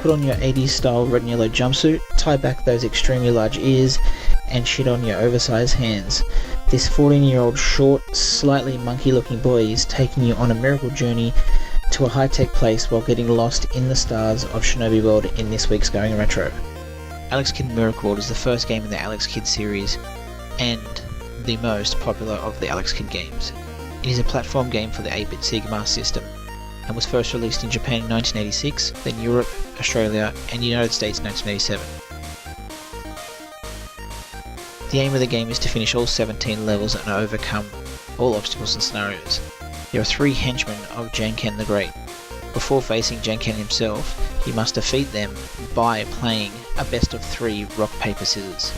put on your 80s style red and yellow jumpsuit, tie back those extremely large ears, and shit on your oversized hands. This 14-year-old short, slightly monkey looking boy is taking you on a miracle journey to a high-tech place while getting lost in the stars of Shinobi World in this week's Goin Retro. Alex Kidd Miracle World is the first game in the Alex Kidd series and the most popular of the Alex Kidd games. It is a platform game for the 8-bit Sega Master System and was first released in Japan in 1986, then Europe, Australia and the United States in 1987. The aim of the game is to finish all 17 levels and overcome all obstacles and scenarios. There are 3 henchmen of Janken the Great. Before facing Janken himself, he must defeat them by playing a best of 3 rock, paper, scissors.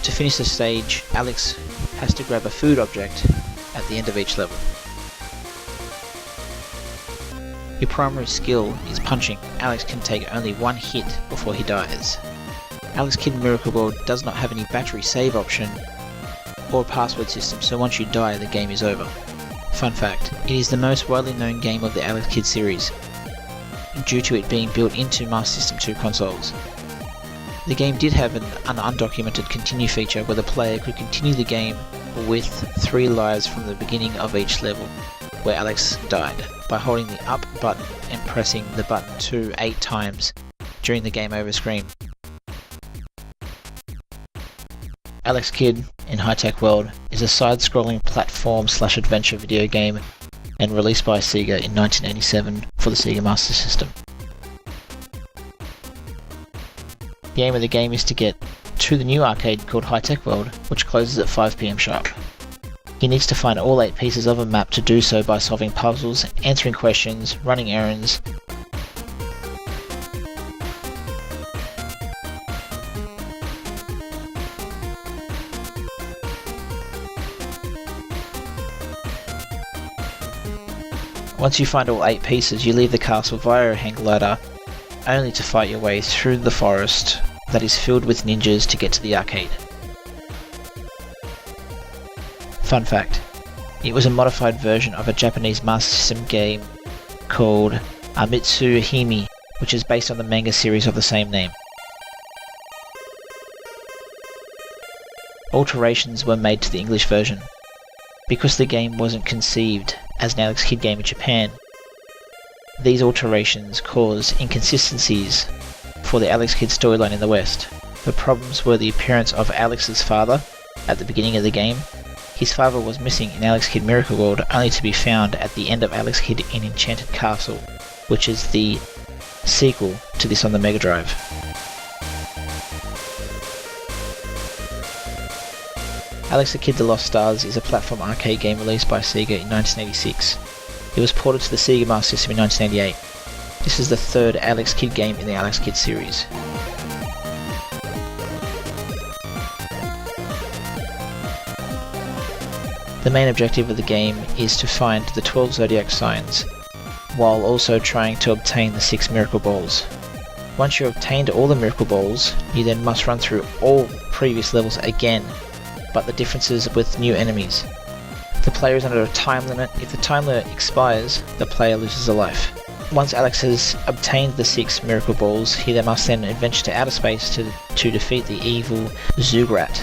To finish the stage, Alex has to grab a food object at the end of each level. Your primary skill is punching. Alex can take only 1 hit before he dies. Alex Kidd Miracle World does not have any battery save option or password system, so once you die the game is over. Fun fact, it is the most widely known game of the Alex Kidd series, due to it being built into Master System 2 consoles. The game did have an undocumented continue feature where the player could continue the game with 3 lives from the beginning of each level where Alex died, by holding the up button and pressing the button 2 8 times during the game over screen. Alex Kidd in High-Tech World is a side-scrolling platform/adventure video game and released by Sega in 1987 for the Sega Master System. The aim of the game is to get to the new arcade called High-Tech World, which closes at 5 PM sharp. He needs to find all 8 pieces of a map to do so by solving puzzles, answering questions, running errands, Once you find all 8 pieces, you leave the castle via a hang glider, only to fight your way through the forest that is filled with ninjas to get to the arcade. Fun fact, it was a modified version of a Japanese Master System game called Amitsu Hime, which is based on the manga series of the same name. Alterations were made to the English version. Because the game wasn't conceived as an Alex Kidd game in Japan, these alterations caused inconsistencies for the Alex Kidd storyline in the West. The problems were the appearance of Alex's father at the beginning of the game. His father was missing in Alex Kidd Miracle World, only to be found at the end of Alex Kidd in Enchanted Castle, which is the sequel to this on the Mega Drive. Alex the Kidd The Lost Stars is a platform arcade game released by Sega in 1986. It was ported to the Sega Master System in 1988. This is the 3rd Alex Kidd game in the Alex Kidd series. The main objective of the game is to find the 12 zodiac signs, while also trying to obtain the 6 miracle balls. Once you have obtained all the miracle balls, you then must run through all previous levels again, but the differences with new enemies. The player is under a time limit. If the time limit expires, the player loses a life. Once Alex has obtained the 6 miracle balls, he then must then adventure to outer space to defeat the evil Zugrat.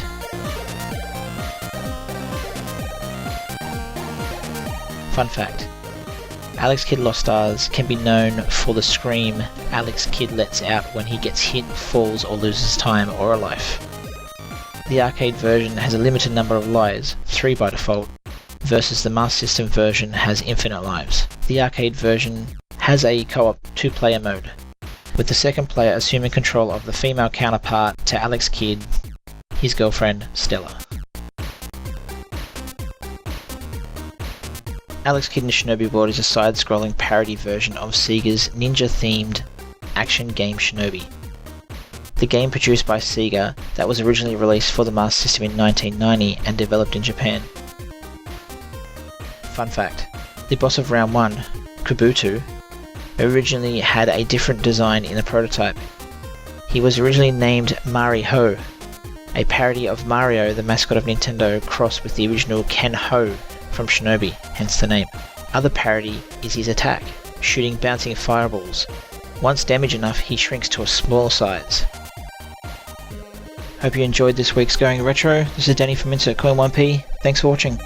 Fun fact, Alex Kidd Lost Stars can be known for the scream Alex Kidd lets out when he gets hit, falls or loses time or a life. The arcade version has a limited number of lives, 3 by default, versus the Master System version has infinite lives. The arcade version has a co-op 2-player mode, with the second player assuming control of the female counterpart to Alex Kidd, his girlfriend Stella. Alex Kidd in Shinobi World is a side-scrolling parody version of Sega's ninja-themed action game Shinobi. The game produced by Sega that was originally released for the Master System in 1990 and developed in Japan. Fun fact, the boss of round 1, Kubutu, originally had a different design in the prototype. He was originally named Mari-Ho, a parody of Mario, the mascot of Nintendo, crossed with the original Ken Ho from Shinobi, hence the name. Other parody is his attack. shooting bouncing fireballs. Once damaged enough, he shrinks to a small size. Hope you enjoyed this week's Going Retro. This is Danny from Insert Coin 1p. Thanks for watching.